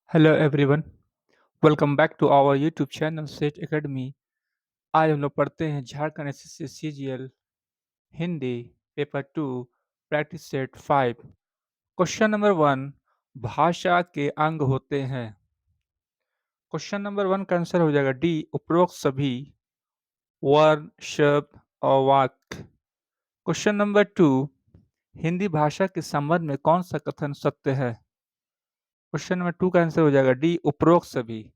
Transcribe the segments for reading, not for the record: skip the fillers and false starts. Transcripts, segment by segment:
Hello everyone, welcome back to our YouTube channel Sage Academy। आज हम लोग पढ़ते हैं Jharkhand SSC CGL Hindi paper 2 practice set 5। Question number 1, भाषा के अंग होते हैं। क्वेश्चन नंबर 1 का आंसर हो जाएगा डी, उपरोक्त सभी वर्ण, शब्द और वाक्य। क्वेश्चन नंबर 2, हिंदी भाषा के संबंध में कौन सा कथन सत्य है। क्वेश्चन नंबर 2 का आंसर हो जाएगा डी, उपरोक्त सभी।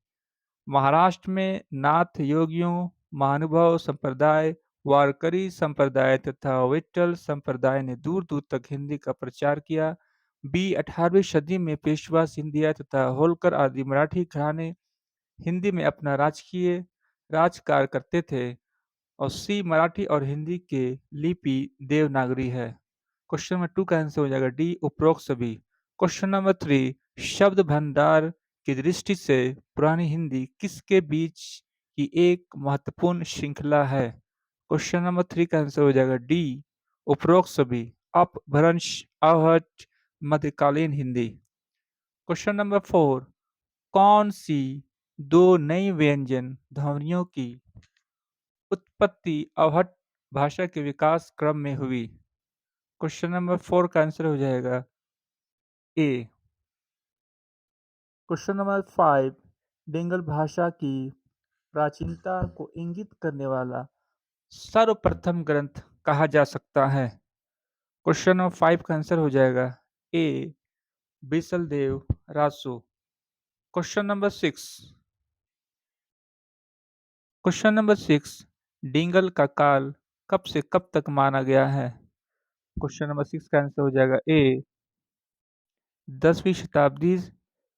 महाराष्ट्र में नाथ योगियों, महानुभाव संप्रदाय, वारकरी संप्रदाय तथा विट्ठल संप्रदाय ने दूर दूर तक हिंदी का प्रचार किया। बी, 18वीं सदी में पेशवा, सिंधिया तथा होलकर आदि मराठी घराने हिंदी में अपना राजकीय राजकार्य करते थे। और सी, मराठी और हिंदी के लिपि देवनागरी है। क्वेश्चन नंबर 2 का आंसर हो जाएगा डी, उपरोक्त सभी। क्वेश्चन नंबर 3, शब्द भंडार की दृष्टि से पुरानी हिंदी किसके बीच की एक महत्वपूर्ण श्रृंखला है। क्वेश्चन नंबर 3 का आंसर हो जाएगा डी, उपरोक्त सभी। अपभ्रंश, अवहट, मध्यकालीन हिंदी। क्वेश्चन नंबर 4, कौन सी दो नई व्यंजन ध्वनियों की उत्पत्ति अवहट भाषा के विकास क्रम में हुई। क्वेश्चन नंबर 4 का आंसर हो जाएगा ए। क्वेश्चन नंबर 5, डिंगल भाषा की प्राचीनता को इंगित करने वाला सर्वप्रथम ग्रंथ कहा जा सकता है। क्वेश्चन नंबर 5 का आंसर हो जाएगा ए, बिसलदेव रासो। क्वेश्चन नंबर 6, डिंगल का काल कब से कब तक माना गया है। क्वेश्चन नंबर 6 का आंसर हो जाएगा ए, 10वीं शताब्दी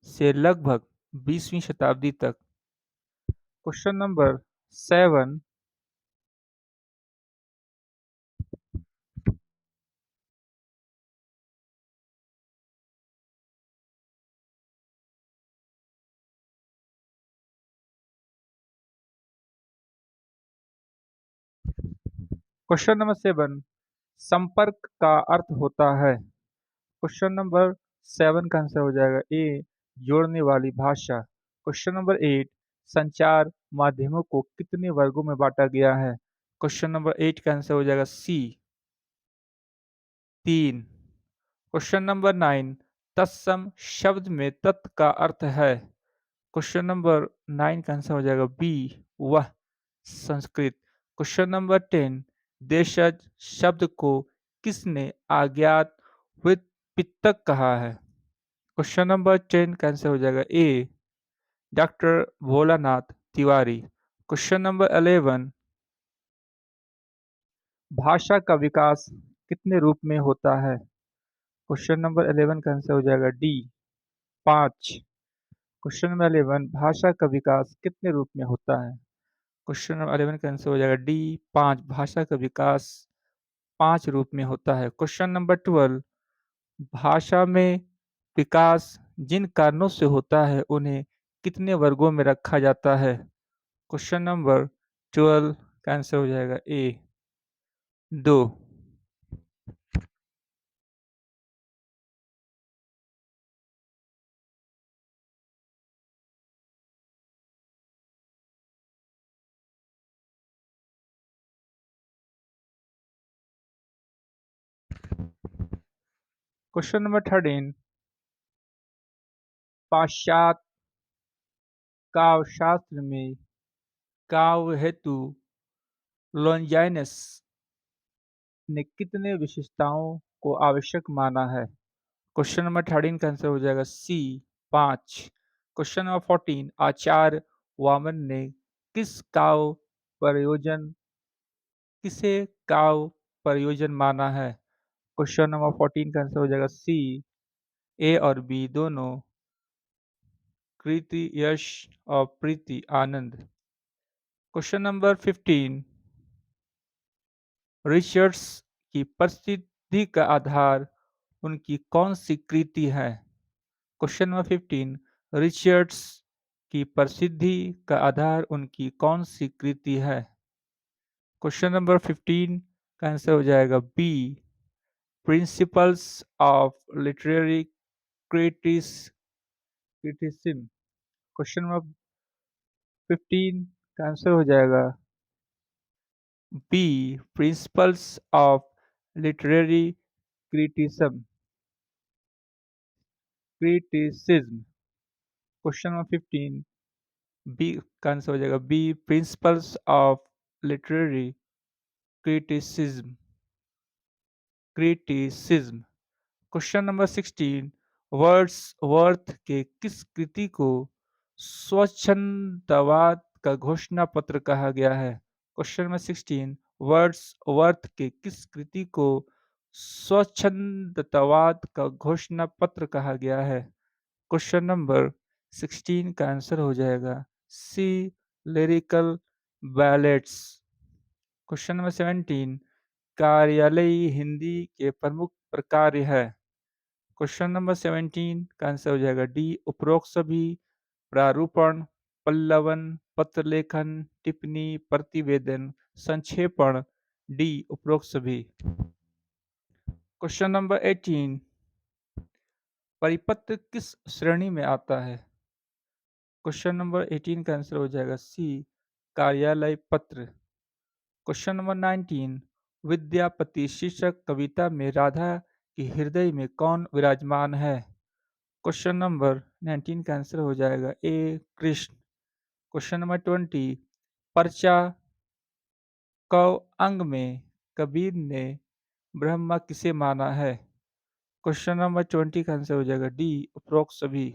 से लगभग 20वीं शताब्दी तक। क्वेश्चन नंबर 7, संपर्क का अर्थ होता है। क्वेश्चन नंबर 7 का आंसर हो जाएगा ए, जोड़ने वाली भाषा। क्वेश्चन नंबर 8, संचार माध्यमों को कितने वर्गों में बांटा गया है। क्वेश्चन नंबर 8 का आंसर हो जाएगा सी, 3। क्वेश्चन नंबर 9, तत्सम शब्द में तत् का अर्थ है। क्वेश्चन नंबर 9 का आंसर हो जाएगा बी, वह, संस्कृत। क्वेश्चन नंबर 10, देशज शब्द को किसने अज्ञात व्युत्पितक कहा है। क्वेश्चन नंबर 10 का आंसर हो जाएगा A, doctor Bholanath Tiwari. Question number 11, भाषा का विकास कितने रूप में होता है। क्वेश्चन नंबर 11 का आंसर हो जाएगा डी, 5। क्वेश्चन नंबर 11, भाषा का विकास कितने रूप में होता है। क्वेश्चन नंबर 11 का आंसर हो जाएगा डी, 5। भाषा का विकास 5 रूप में होता है। क्वेश्चन नंबर 12, भाषा में विकास जिन कारणों से होता है उन्हें कितने वर्गों में रखा जाता है। क्वेश्चन नंबर 12 का आंसर हो जाएगा ए, 2। क्वेश्चन नंबर 13, पाश्चात्य काव्य शास्त्र में काव्य हेतु लॉन्जाइनस ने कितने विशेषताओं को आवश्यक माना है। क्वेश्चन नंबर 13 का आंसर हो जाएगा सी, 5। क्वेश्चन नंबर 14, आचार्य वामन ने किस काव्य प्रयोजन किसे काव्य प्रयोजन माना है। क्वेश्चन नंबर 14 का आंसर हो जाएगा सी, ए और बी दोनों, कृति यश और प्रीति आनंद। क्वेश्चन नंबर 15, रिचर्ड्स की प्रसिद्धि का आधार उनकी कौन सी कृति है। क्वेश्चन नंबर 15, रिचर्ड्स की प्रसिद्धि का आधार उनकी कौन सी कृति है। क्वेश्चन नंबर 15 का आंसर हो जाएगा B, principles of literary critics criticism. Question number 15 का आंसर हो जाएगा B principles of literary criticism. Criticism. Question number 15 B का आंसर हो जाएगा B principles of literary criticism. Criticism. Question number 16 Wordsworth के किस कृति को स्वच्छंदवाद का घोषणा पत्र कहा गया है? क्वेश्चन नंबर 16 वर्ड्स वर्थ के किस कृति को स्वच्छंदवाद का घोषणा पत्र कहा गया है? क्वेश्चन नंबर 16 का आंसर हो जाएगा C lyrical ballads. Question number 17 कार्यालयी हिंदी के प्रमुख प्रकार है। क्वेश्चन नंबर 17 का आंसर हो जाएगा डी उपरोक्त सभी प्रारूपण पल्लवन पत्र लेखन टिप्पणी प्रतिवेदन संक्षेपण डी उपरोक्त सभी। क्वेश्चन नंबर 18 परिपत्र किस श्रेणी में आता है? क्वेश्चन नंबर 18 का आंसर हो जाएगा सी कार्यालय पत्र। क्वेश्चन नंबर 19 विद्यापति शीर्षक कविता में राधा के हृदय में कौन विराजमान है? क्वेश्चन नंबर 19 का आंसर हो जाएगा ए कृष्ण। क्वेश्चन नंबर 20 पर्चा क अंग में कबीर ने ब्रह्मा किसे माना है? क्वेश्चन नंबर 20 का आंसर हो जाएगा डी उपरोक्त सभी।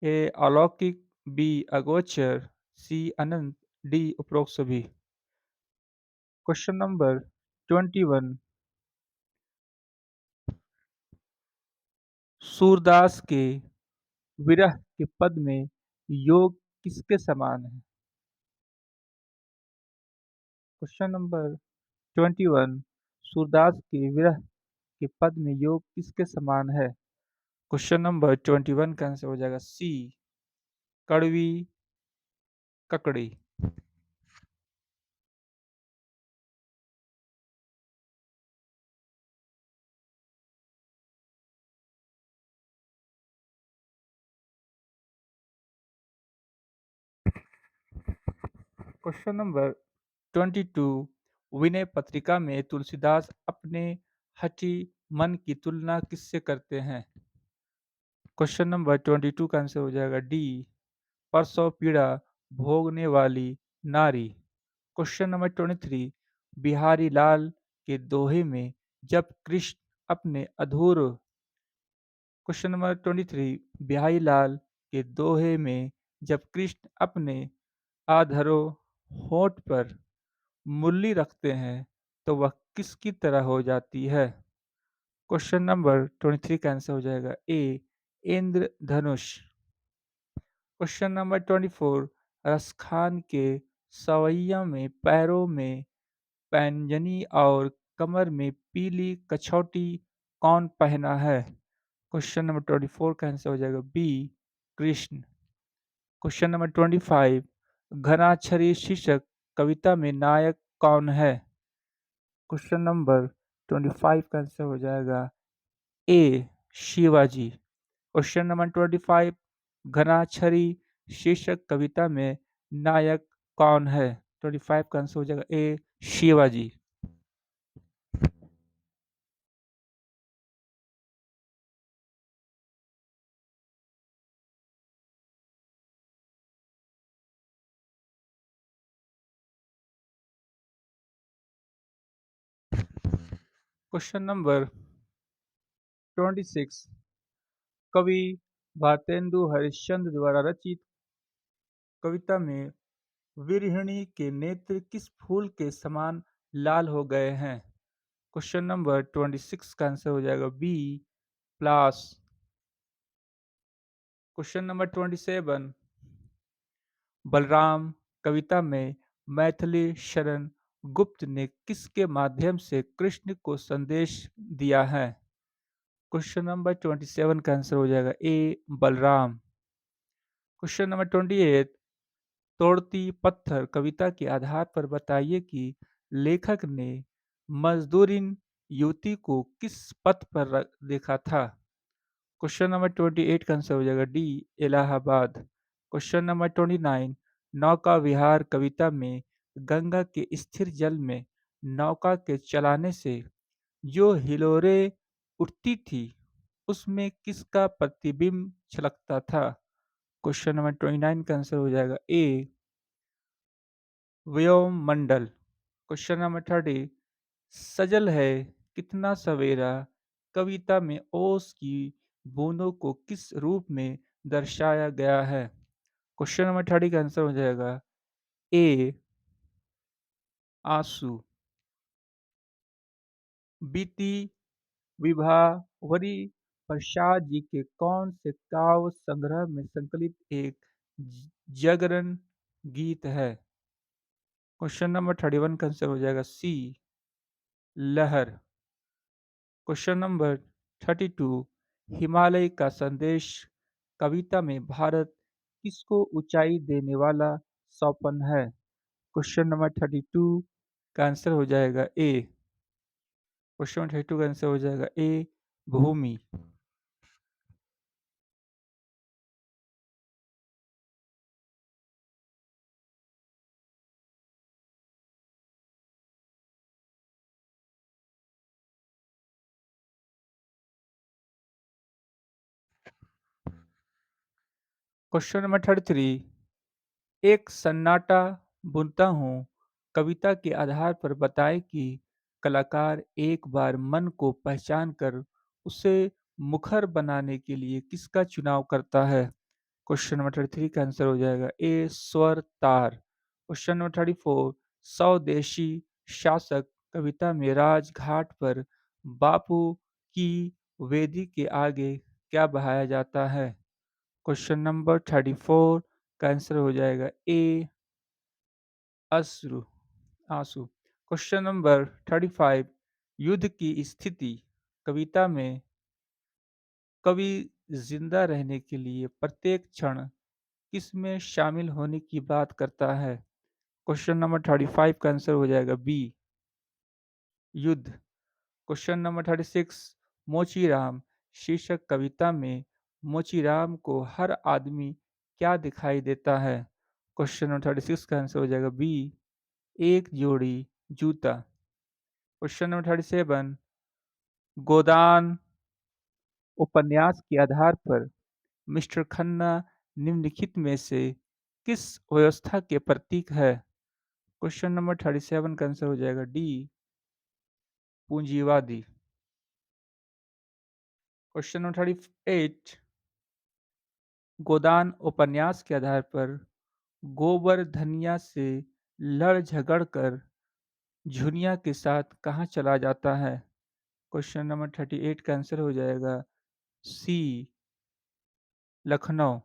ए अलौकिक बी अगोचर सी अनंत डी उपरोक्त सभी। क्वेश्चन नंबर 21 सूरदास के विरह के पद में योग किसके समान है? क्वेश्चन नंबर 21 सूरदास के विरह के पद में योग किसके समान है? क्वेश्चन नंबर 21 का आंसर हो जाएगा सी कड़वी ककड़ी। क्वेश्चन नंबर 22 विनय पत्रिका में तुलसीदास अपने हठी मन की तुलना किससे करते हैं? क्वेश्चन नंबर 22 का आंसर हो जाएगा डी प्रसव पीड़ा भोगने वाली नारी। क्वेश्चन नंबर 23 बिहारी लाल के दोहे में जब कृष्ण अपने अधूर क्वेश्चन नंबर 23 बिहारी लाल के दोहे में जब कृष्ण अपने आधरो होठ पर मुरली रखते हैं तो वह किसकी तरह हो जाती है? क्वेश्चन नंबर 23 का आंसर हो जाएगा ए इंद्रधनुष। क्वेश्चन नंबर 24 रसखान के सवैया में पैरों में पैंजनी और कमर में पीली कछौटी कौन पहना है? क्वेश्चन नंबर 24 का आंसर हो जाएगा बी कृष्ण। क्वेश्चन नंबर 25 घनाक्षरी शीर्षक कविता में नायक कौन है? क्वेश्चन नंबर 25 का आंसर हो जाएगा ए शिवाजी। क्वेश्चन नंबर 25 घनाक्षरी शीर्षक कविता में नायक कौन है? 25 का आंसर हो जाएगा ए शिवाजी। क्वेश्चन नंबर 26 कवि भारतेंदु हरिश्चंद्र द्वारा रचित कविता में विरहिणी के नेत्र किस फूल के समान लाल हो गए हैं? क्वेश्चन नंबर 26 का आंसर हो जाएगा बी प्लास। क्वेश्चन नंबर 27 बलराम कविता में मैथिली शरण गुप्त ने किसके माध्यम से कृष्ण को संदेश दिया है? क्वेश्चन नंबर 27 का आंसर हो जाएगा ए बलराम। क्वेश्चन नंबर 28 तोड़ती पत्थर कविता के आधार पर बताइए कि लेखक ने मजदूरिन युवती को किस पथ पर देखा था? क्वेश्चन नंबर 28 का आंसर हो जाएगा डी, इलाहाबाद। क्वेश्चन नंबर 29, नौका विहार कविता में गंगा के स्थिर जल में नौका के चलाने से जो हिलोरें उठती थी, उसमें किसका प्रतिबिंब छलकता था? क्वेश्चन नंबर 29 का आंसर हो जाएगा ए, व्योममंडल। क्वेश्चन नंबर 30, सजल है कितना सवेरा कविता में ओस की बूंदों को किस रूप में दर्शाया गया है? क्वेश्चन नंबर 30 का आंसर हो जाएगा ए, आंसू। बीती विभावरी प्रसाद जी के कौन से काव्य संग्रह में संकलित एक जागरण गीत है? क्वेश्चन नंबर 31 का आंसर हो जाएगा सी, लहर। क्वेश्चन नंबर 32, हिमालय का संदेश कविता में भारत किसको ऊंचाई देने वाला सौंपन है? क्वेश्चन नंबर 32 का आंसर हो जाएगा ए, क्वेश्चन नंबर 32 का आंसर हो जाएगा ए, भूमि। क्वेश्चन नंबर 33, एक सन्नाटा बुनता हूँ कविता के आधार पर बताएं कि कलाकार एक बार मन को पहचान कर उसे मुखर बनाने के लिए किसका चुनाव करता है? क्वेश्चन नंबर 33 का आंसर हो जाएगा ए, स्वर तार। क्वेश्चन नंबर 34, स्वदेशी शासक कविता में राजघाट पर बापू की वेदी के आगे क्या बहाया जाता है? क्वेश्चन नंबर 34 का आंसर हो जाएगा ए, अश्रु, आंसू। क्वेश्चन नंबर 35, युद्ध की स्थिति कविता में कवि जिंदा रहने के लिए प्रत्येक क्षण किसमें शामिल होने की बात करता है? क्वेश्चन नंबर 35 का आंसर हो जाएगा बी, युद्ध। क्वेश्चन नंबर 36, मोचीराम शीर्षक कविता में मोचीराम को हर आदमी क्या दिखाई देता है? क्वेश्चन नंबर 36 का आंसर हो जाएगा बी, एक जोड़ी जूता। क्वेश्चन नंबर 37, गोदान उपन्यास के आधार पर मिस्टर खन्ना निम्नलिखित में से किस व्यवस्था के प्रतीक है? क्वेश्चन नंबर 37 का आंसर हो जाएगा डी, पूंजीवादी। क्वेश्चन नंबर 38, गोदान उपन्यास के आधार पर गोवर्धनिया से लड़ झगड़ कर झुनिया के साथ कहाँ चला जाता है? क्वेश्चन नंबर 38 का आंसर हो जाएगा सी, लखनऊ।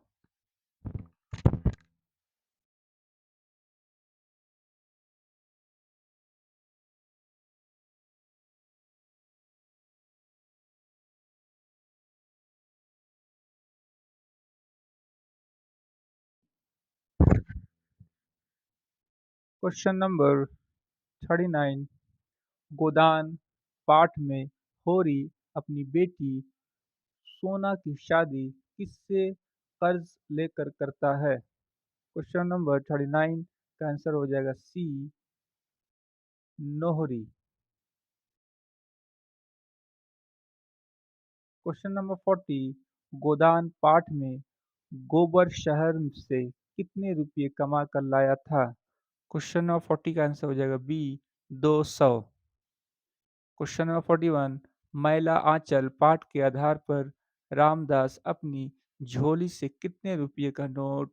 क्वेश्चन नंबर 39, गोदान पाठ में होरी अपनी बेटी सोना की शादी किससे कर्ज लेकर करता है? क्वेश्चन नंबर 39 का आंसर हो जाएगा सी, नोहरी। क्वेश्चन नंबर 40, गोदान पाठ में गोबर शहर से कितने रुपये कमा कर लाया था? क्वेश्चन नंबर 40 का आंसर हो जाएगा बी, 200। क्वेश्चन नंबर 41, मैला आंचल पाठ के आधार पर रामदास अपनी झोली से कितने रुपये का नोट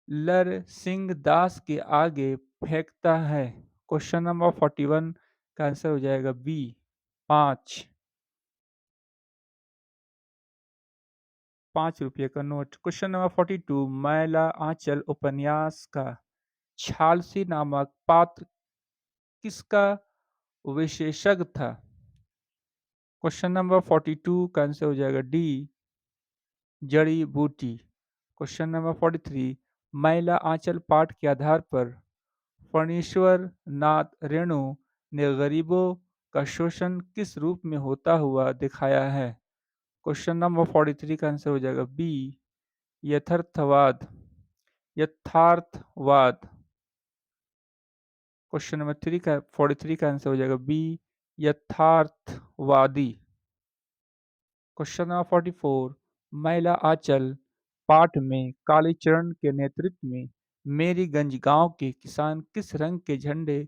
लर सिंह दास के आगे फेंकता है? क्वेश्चन नंबर 41 का आंसर हो जाएगा बी, 5। 5 रुपये का नोट। क्वेश्चन नंबर 42, मैला आंचल उपन्यास का छालसी नामक पात्र किसका विशेषज्ञ था? क्वेश्चन नंबर 42 का आंसर हो जाएगा डी, जड़ी बूटी। क्वेश्चन नंबर 43, मैला आंचल पाठ के आधार पर फणीश्वर नाथ रेणु ने गरीबों का शोषण किस रूप में होता हुआ दिखाया है? क्वेश्चन नंबर 43 का आंसर हो जाएगा बी, यथार्थवाद। यथार्थवाद। क्वेश्चन नंबर 43 का आंसर हो जाएगा बी, यथार्थवादी। क्वेश्चन नंबर 44, महिला आंचल पाठ में कालीचरण के नेतृत्व में मेरीगंज गांव के किसान किस रंग के झंडे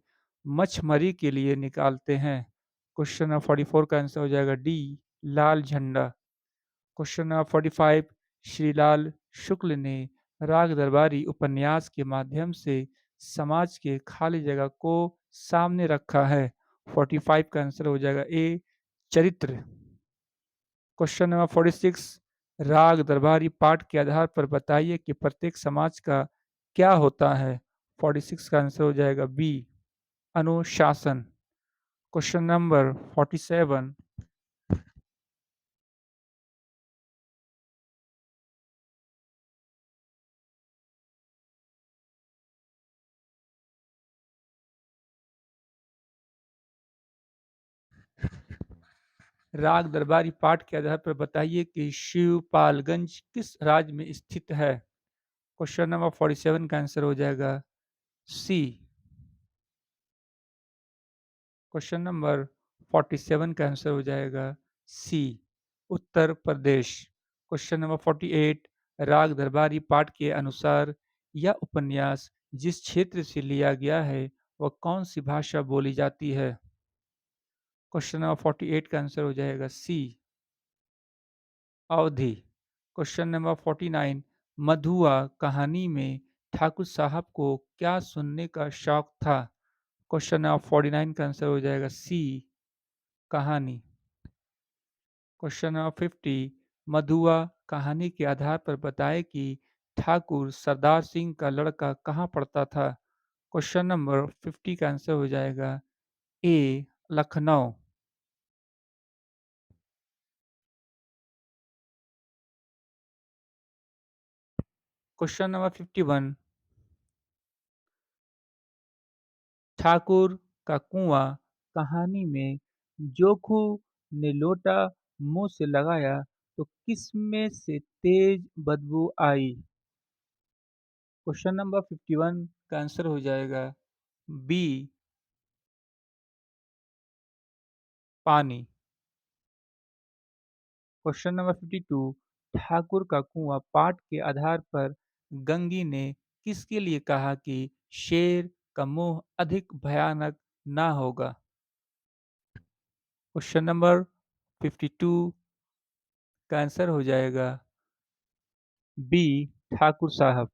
मछमरी के लिए निकालते हैं? क्वेश्चन नंबर 44 का आंसर हो जाएगा डी, लाल झंडा। क्वेश्चन नंबर 45, श्रीलाल शुक्ल ने राग दरबारी उपन्यास के माध्यम से समाज के खाली जगह को सामने रखा है? 45 का आंसर हो जाएगा ए, चरित्र। क्वेश्चन नंबर 46, राग दरबारी पाठ के आधार पर बताइए कि प्रत्येक समाज का क्या होता है? 46 का आंसर हो जाएगा बी, अनुशासन। क्वेश्चन नंबर 47, राग दरबारी पाठ के आधार पर बताइए कि शिवपालगंज किस राज्य में स्थित है? क्वेश्चन नंबर 47 का आंसर हो जाएगा सी। क्वेश्चन नंबर 47 का आंसर हो जाएगा सी, उत्तर प्रदेश। क्वेश्चन नंबर 48, राग दरबारी पाठ के अनुसार यह उपन्यास जिस क्षेत्र से लिया गया है वह कौन सी भाषा बोली जाती है? क्वेश्चन नंबर 48 का आंसर हो जाएगा सी, अवधि। क्वेश्चन नंबर 49, मधुआ कहानी में ठाकुर साहब को क्या सुनने का शौक था? क्वेश्चन नंबर 49 का आंसर हो जाएगा सी, कहानी। क्वेश्चन नंबर 50, मधुआ कहानी के आधार पर बताएं कि ठाकुर सरदार सिंह का लड़का कहाँ पढ़ता था? क्वेश्चन नंबर 50 का आंसर हो जाएगा ए, लखनऊ। क्वेश्चन नंबर 51, ठाकुर का कुआं कहानी में जोखू ने लोटा मुंह से लगाया तो किसमें से तेज बदबू आई? क्वेश्चन नंबर 51 का आंसर हो जाएगा बी, पानी। क्वेश्चन नंबर 52, ठाकुर का कुआं पाठ के आधार पर गंगी ने किसके लिए कहा कि शेर का मुंह अधिक भयानक ना होगा? क्वेश्चन नंबर 52 का आंसर हो जाएगा बी, ठाकुर साहब।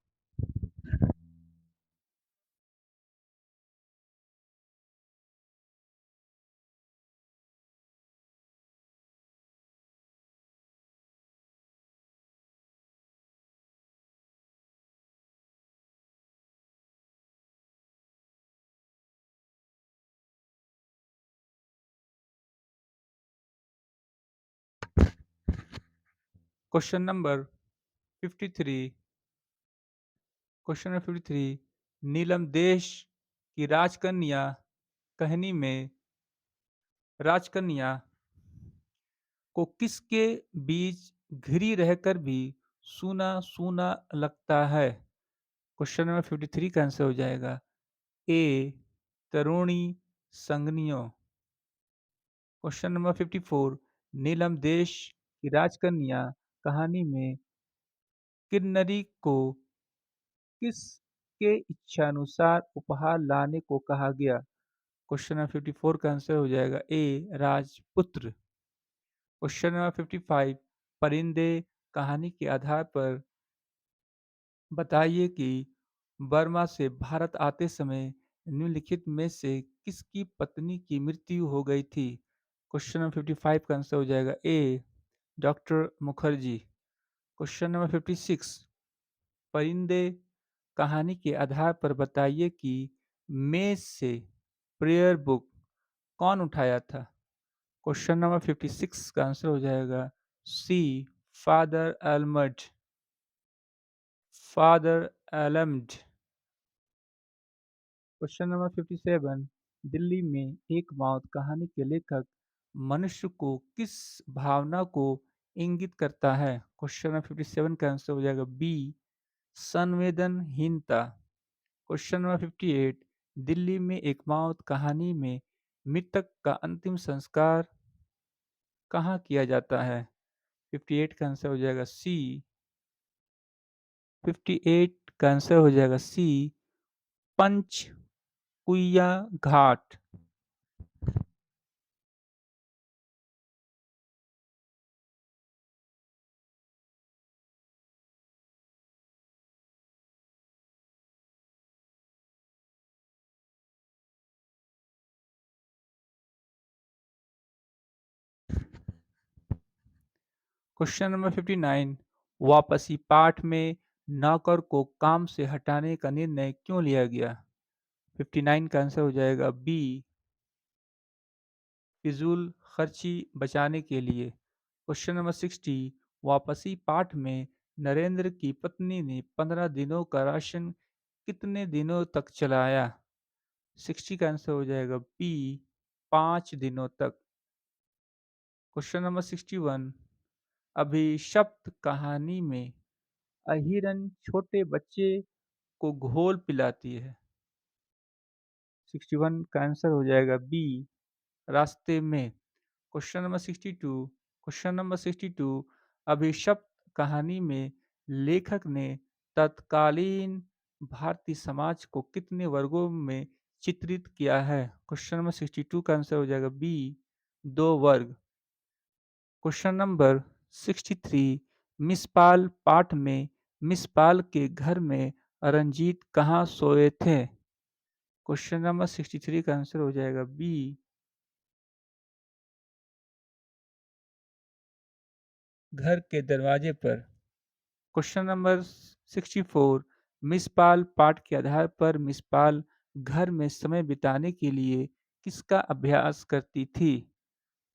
क्वेश्चन नंबर 53, क्वेश्चन नंबर 53, नीलम देश की राजकन्या कहनी में राजकन्या को किसके बीच घिरी रहकर भी सूना सूना लगता है? क्वेश्चन नंबर 53 का आंसर हो जाएगा ए, तरुणी संगनियों। क्वेश्चन नंबर 54, नीलम देश की राजकन्या कहानी में किन्नरी को किस के इच्छानुसार उपहार लाने को कहा गया? क्वेश्चन नंबर 54 का आंसर हो जाएगा ए, राजपुत्र। क्वेश्चन नंबर 55, परिंदे कहानी के आधार पर बताइए कि बर्मा से भारत आते समय निम्नलिखित में से किसकी पत्नी की मृत्यु हो गई थी? क्वेश्चन नंबर 55 का आंसर हो जाएगा A, doctor Mukherjee. Question number 56, परिंदे कहानी के आधार पर बताइए कि मेज से प्रेयर बुक कौन उठाया था? क्वेश्चन नंबर 56 का आंसर हो जाएगा सी, फादर एलमड। फादर एलम्ड। क्वेश्चन नंबर 57, दिल्ली में एक मौत कहानी के लेखक मनुष्य को किस भावना को इंगित करता है? क्वेश्चन नंबर 57 का आंसर हो जाएगा बी, संवेदनहीनता। क्वेश्चन नंबर 58, दिल्ली में एक मौत कहानी में मृतक का अंतिम संस्कार कहाँ किया जाता है? 58 का आंसर हो जाएगा सी, 58 का आंसर हो जाएगा सी, पंचकुइया घाट। क्वेश्चन नंबर 59, वापसी पाठ में नौकर को काम से हटाने का निर्णय क्यों लिया गया? 59 का आंसर हो जाएगा बी, फिजूल खर्ची बचाने के लिए। क्वेश्चन नंबर 60, वापसी पाठ में नरेंद्र की पत्नी ने 15 दिनों का राशन कितने दिनों तक चलाया? 60 का आंसर हो जाएगा बी, 5 दिनों तक। क्वेश्चन नंबर 61, अभिशप्त कहानी में अहिरन छोटे बच्चे को घोल पिलाती है। 61 का आंसर हो जाएगा बी, रास्ते में। क्वेश्चन नंबर 62, अभिशप्त कहानी में लेखक ने तत्कालीन भारतीय समाज को कितने वर्गों में चित्रित किया है? क्वेश्चन नंबर 62 का आंसर हो जाएगा बी, 2 वर्ग। क्वेश्चन नंबर 63, मिस पाल पाठ में मिस पाल के घर में रंजीत कहाँ सोए थे? क्वेश्चन नंबर 63 का आंसर हो जाएगा बी, घर के दरवाजे पर। क्वेश्चन नंबर 64, मिस पाल पाठ के आधार पर मिस पाल घर में समय बिताने के लिए किसका अभ्यास करती थी?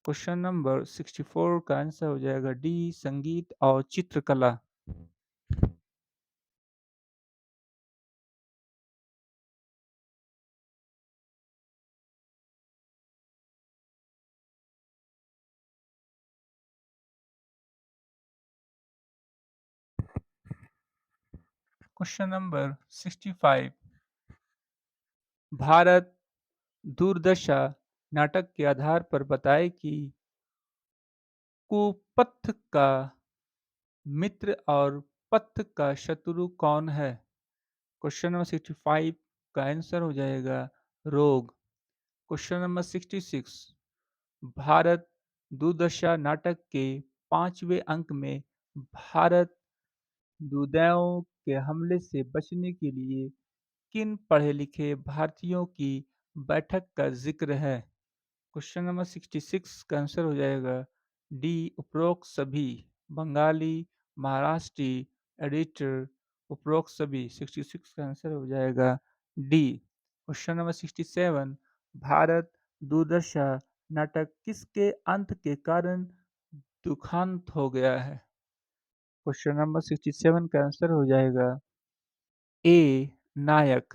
क्वेश्चन नंबर 64 का आंसर हो जाएगा डी, संगीत और चित्रकला। क्वेश्चन नंबर 65, भारत दुर्दशा नाटक के आधार पर बताएं कि कुपथ का मित्र और पथ का शत्रु कौन है? क्वेश्चन नंबर 65 का आंसर हो जाएगा रोग। क्वेश्चन नंबर 66, भारत दुर्दशा नाटक के 5वें अंक में भारत दुर्दैव के हमले से बचने के लिए किन पढ़े लिखे भारतीयों की बैठक का जिक्र है? क्वेश्चन नंबर 66 का आंसर हो जाएगा डी, उपरोक्त सभी। बंगाली, महाराष्ट्री, एडिटर, उपरोक्त सभी। 66 का आंसर हो जाएगा डी। क्वेश्चन नंबर 67, भारत दुर्दशा नाटक किसके अंत के कारण दुखांत हो गया है? क्वेश्चन नंबर 67 का आंसर हो जाएगा ए, नायक।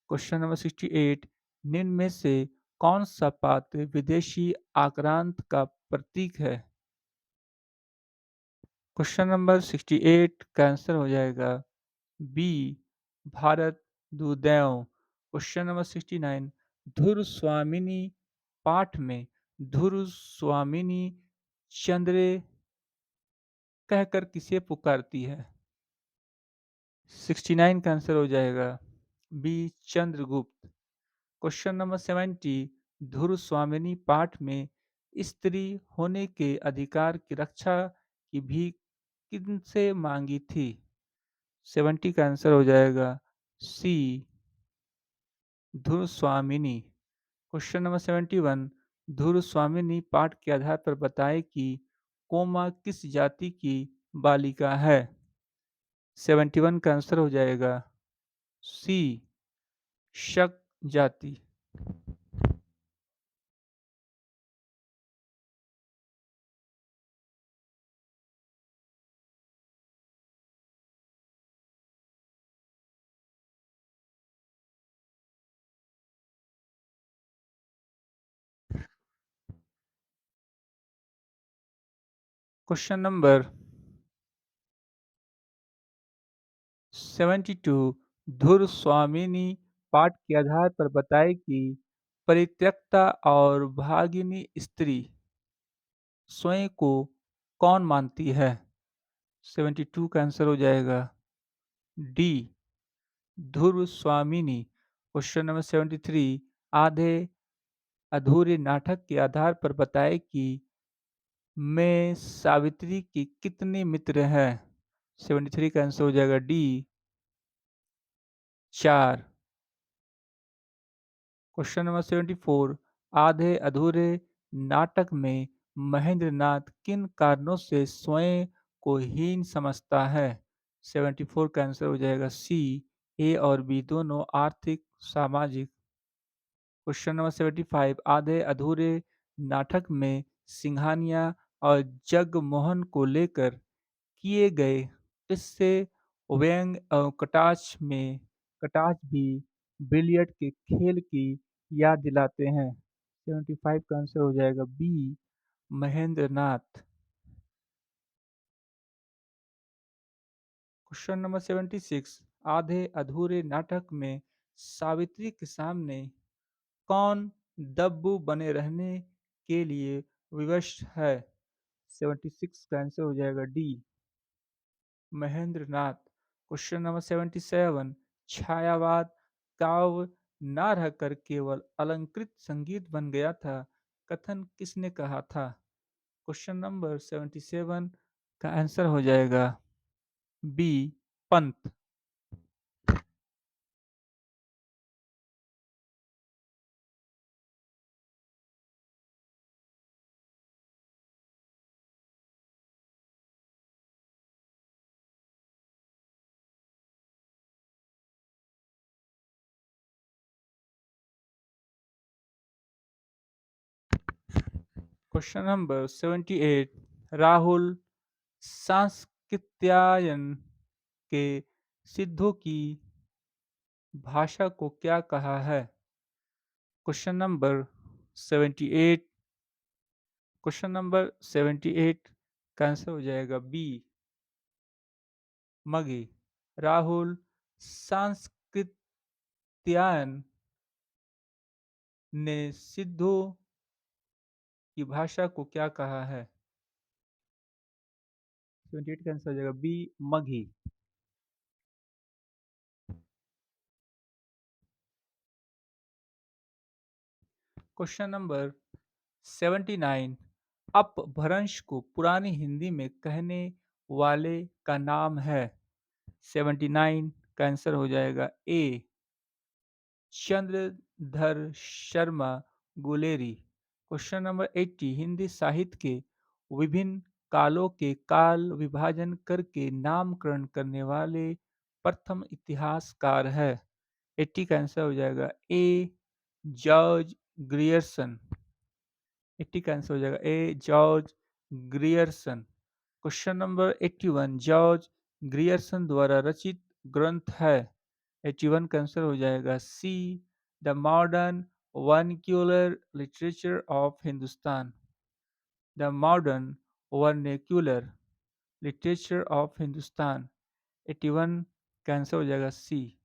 क्वेश्चन नंबर 68, निम्न में से कौन सा पात्र विदेशी आक्रांत का प्रतीक है? क्वेश्चन नंबर 68 का आंसर हो जाएगा बी, भारत दुर्दैव। क्वेश्चन नंबर 69, धुर स्वामिनी पाठ में धुर स्वामिनी चंद्रे कहकर किसे पुकारती है? 69 का आंसर हो जाएगा बी, चंद्रगुप्त। क्वेश्चन नंबर 70, धुर स्वामिनी पाठ में स्त्री होने के अधिकार की रक्षा की भीख किनसे मांगी थी? 70 का आंसर हो जाएगा सी, धुर स्वामिनी। क्वेश्चन नंबर 71, धुर स्वामिनी पाठ के आधार पर बताएं कि कोमा किस जाति की बालिका है? 71 का आंसर हो जाएगा सी, शक जाति। Question number 72। धुर स्वामिनी पाठ के आधार पर बताए कि परित्यक्ता और भागिनी स्त्री स्वयं को कौन मानती है। 72 का आंसर हो जाएगा डी, ध्रुव स्वामिनी। Question number 73। आधे अधूरे नाटक के आधार पर बताएं कि में सावित्री की कितने मित्र हैं। 73 का आंसर हो जाएगा डी, 4। Question number 74। आधे अधूरे नाटक में महेंद्र नाथ किन कारणों से स्वयं को हीन समझता है। 74 का आंसर हो जाएगा सी, ए और बी दोनों आर्थिक सामाजिक। Question number 75। आधे अधूरे नाटक में सिंघानिया और जगमोहन को लेकर किए गए किस्से व्यंग और कटाक्ष भी बिलियर्ड के खेल की याद दिलाते हैं। 75 का आंसर हो जाएगा B, Mahendra Nath. Question number 76। आधे अधूरे नाटक में सावित्री के सामने कौन दब्बू बने रहने के लिए विवश है। 76 का आंसर हो जाएगा D, Mahendra Nath. Question number 77। छायावाद काव्य ना रहकर केवल अलंकृत संगीत बन गया था, कथन किसने कहा था। क्वेश्चन नंबर 77 का आंसर हो जाएगा B, Pant. Question number 78। Rahul Sankrityayan के सिद्धों की भाषा को क्या कहा है। Question number 78। क्वेश्चन नंबर 78 का आंसर हो जाएगा बी, मगही। राहुल सांस्कृत्यायन ने सिद्धों की भाषा को क्या कहा है। 78 का आंसर हो जाएगा बी, मगही। Question number 79। अपभ्रंश को पुरानी हिंदी में कहने वाले का नाम है। 79 का आंसर हो जाएगा A, Chandradhar Sharma Guleri. Question number 80। Hindi साहित्य के विभिन्न कालों के काल विभाजन करके नामकरण करने वाले प्रथम इतिहासकार है। 80 का आंसर हो जाएगा ए, जॉर्ज ग्रियर्सन। 80 का आंसर हो जाएगा A, George Grierson. Question number 81। George Grierson द्वारा रचित ग्रंथ है। 81 का आंसर हो जाएगा C, the modern vernacular literature of Hindustan. The modern vernacular literature of Hindustan. 81 का आंसर हो जाएगा C.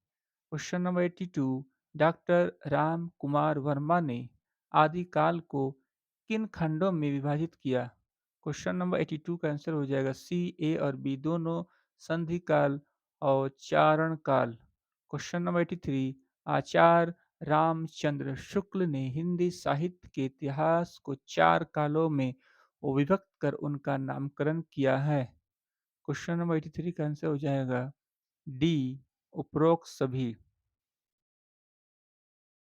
Question number 82। Doctor Ram Kumar Verma ने आदिकाल को किन खंडों में विभाजित किया। क्वेश्चन नंबर 82 का आंसर हो जाएगा सी, ए और बी दोनों संधि काल और चारण काल। Question number 83। आचार्य रामचंद्र शुक्ल ने हिंदी साहित्य के इतिहास को चार कालों में विभक्त कर उनका नामकरण किया है। क्वेश्चन नंबर 83 का आंसर हो जाएगा डी, उपरोक्त सभी।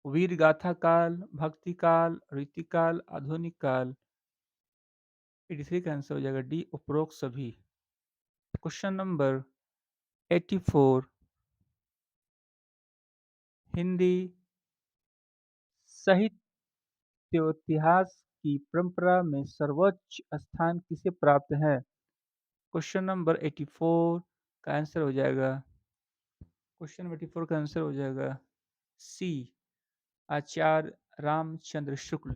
वीर गाथा काल, भक्ति काल, रीतिकाल, आधुनिक काल। 83 का आंसर हो जाएगा डी, उपरोक्त सभी। Question number 84। हिंदी साहित्योतिहास की परंपरा में सर्वोच्च स्थान किसे प्राप्त है। क्वेश्चन नंबर 84 का आंसर हो जाएगा क्वेश्चन नंबर 84 का आंसर हो जाएगा C, Acharya Ramchandra Shukla.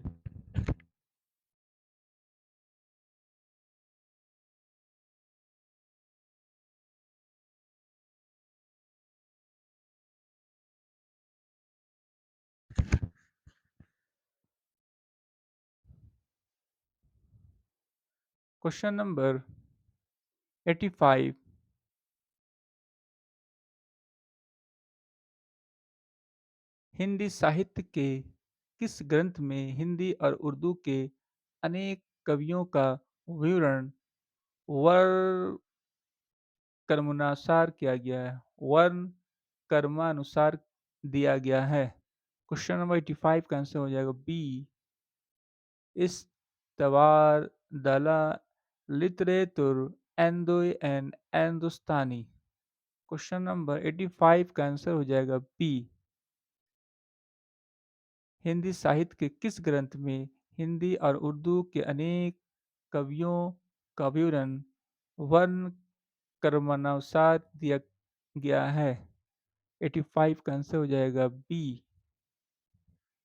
Question number 85। Hindi साहित्य के किस ग्रंथ में हिंदी और उर्दू के अनेक कवियों का विवरण वर्ण कर्मानुसार किया गया है? वर्ण कर्मानुसार दिया गया है। क्वेश्चन नंबर 85 का आंसर हो जाएगा बी, इस तवार दला लिटरेतुर एंदोई एंड एंदुस्तानी। क्वेश्चन नंबर 85 का आंसर हो जाएगा बी, हिंदी साहित्य के किस ग्रंथ में हिंदी और उर्दू के अनेक कवियों का विवरण वर्ण क्रमानुसार दिया गया है? 85 का आंसर हो जाएगा बी।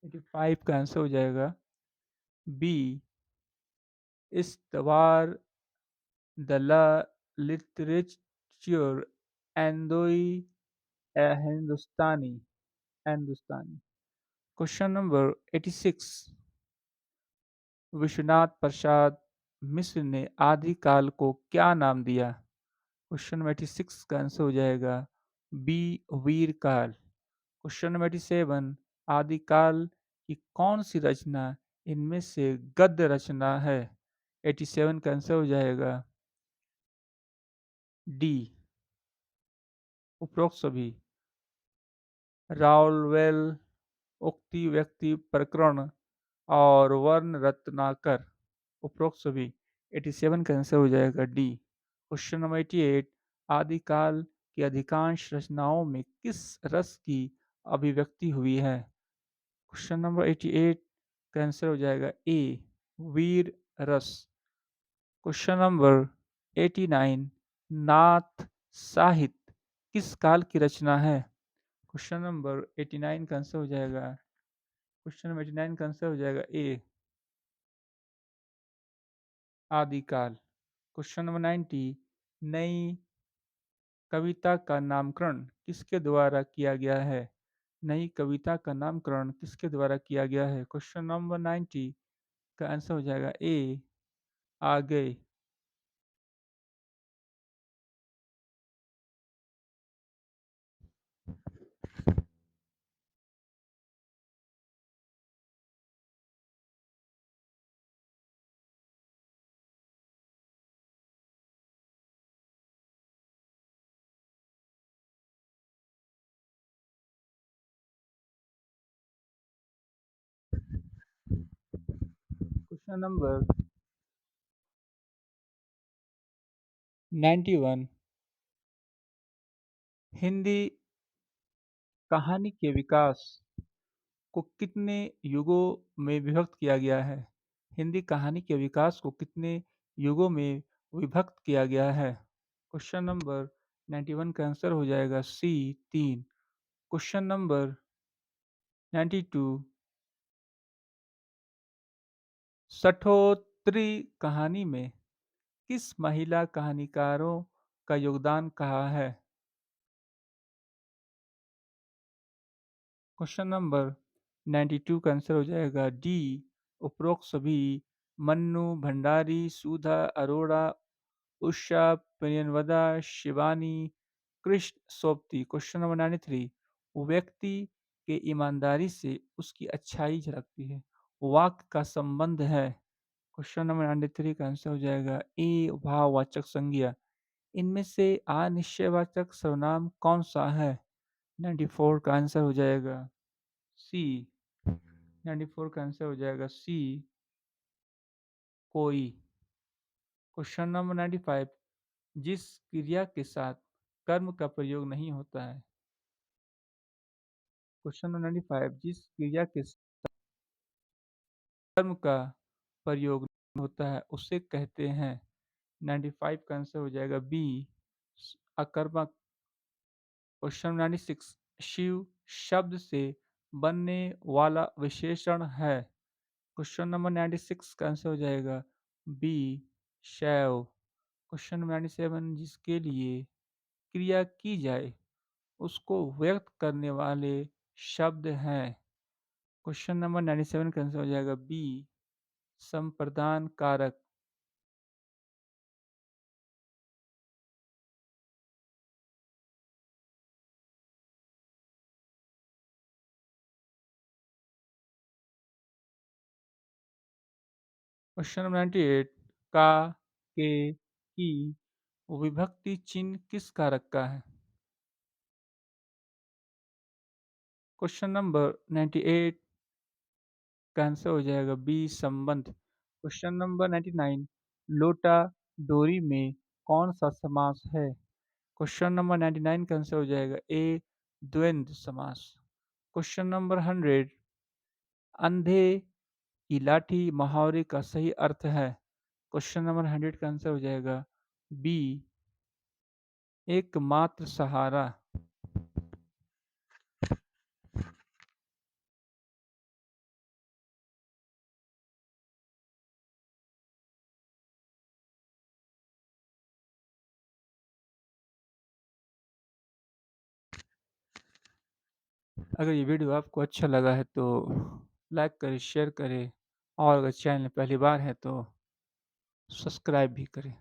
85 का आंसर हो जाएगा बी, इस्तवार द ला लिटरेचर एंदोई हिंदुस्तानी हिंदुस्तानी। Question number 86। विश्वनाथ प्रसाद मिश्र ने आदिकाल को क्या नाम दिया? क्वेश्चन नंबर 86 का आंसर हो जाएगा बी, वीर काल। Question number 87। आदिकाल की कौन सी रचना इनमें से गद्य रचना है? 87 का आंसर हो जाएगा डी, उपरोक्त सभी। राउलवेल, उक्ति व्यक्ति प्रकरण और वर्ण रत्नाकर, उपरोक्त सभी। 87 का आंसर हो जाएगा डी। Question number 88। आदिकाल की अधिकांश रचनाओं में किस रस की अभिव्यक्ति हुई है? क्वेश्चन नंबर 88 का आंसर हो जाएगा ए, वीर रस। Question number 89। नाथ साहित्य किस काल की रचना है? क्वेश्चन नंबर 89 का आंसर हो जाएगा क्वेश्चन नंबर 89 का आंसर हो जाएगा ए, आदिकाल। Question number 90। नई कविता का नामकरण किसके द्वारा किया गया है? नई कविता का नामकरण किसके द्वारा किया गया है? क्वेश्चन नंबर 90 का आंसर हो जाएगा ए, आ गए। Question number 91। हिंदी कहानी के विकास को कितने युगों में विभक्त किया गया है? हिंदी कहानी के विकास को कितने युगों में विभक्त किया गया है? क्वेश्चन नंबर 91 का आंसर हो जाएगा सी, 3। Question number 92। सठोत्री कहानी में किस महिला कहानीकारों का योगदान कहा है? क्वेश्चन नंबर 92 का आंसर हो जाएगा डी, उपरोक्त सभी। मन्नू भंडारी, सुधा अरोड़ा, उषा प्रियनवदा, शिवानी कृष्ण सोबती। Question number 93। व्यक्ति के ईमानदारी से उसकी अच्छाई झलकती है, वाक्य का संबंध है। क्वेश्चन नंबर 93 का आंसर हो जाएगा ए, भाववाचक संज्ञा। इनमें से अनिश्चयवाचक सर्वनाम कौन सा है? 94 का आंसर हो जाएगा सी। 94 का आंसर हो जाएगा सी, कोई। Question number 95। जिस क्रिया के साथ कर्म का प्रयोग नहीं होता है? Question number 95। जिस क्रिया के साथ कर्म का प्रयोग नहीं होता है उसे कहते हैं? 95 का आंसर हो जाएगा बी, अकर्मक। क्वेश्चन 96। शिव शब्द से बनने वाला विशेषण है? क्वेश्चन नंबर 96 का आंसर हो जाएगा बी, शैव। Question number 97। जिसके लिए क्रिया की जाए उसको व्यक्त करने वाले शब्द हैं? क्वेश्चन नंबर 97 का आंसर हो जाएगा बी, संप्रदान कारक। क्वेश्चन नंबर 98, का, के, की विभक्ति चिन्ह किस कारक का है? क्वेश्चन नंबर 98 का आंसर हो जाएगा बी संबंध। क्वेश्चन नंबर 99, लोटा डोरी में कौन सा समास है? क्वेश्चन नंबर 99 का आंसर हो जाएगा ए द्वंद्व समास। क्वेश्चन नंबर 100, अंधे की लाठी मुहावरे का सही अर्थ है? क्वेश्चन नंबर 100 का आंसर हो जाएगा बी एकमात्र सहारा। अगर ये वीडियो आपको अच्छा लगा है तो लाइक करें, शेयर करें और अगर चैनल पहली बार है तो सब्सक्राइब भी करें।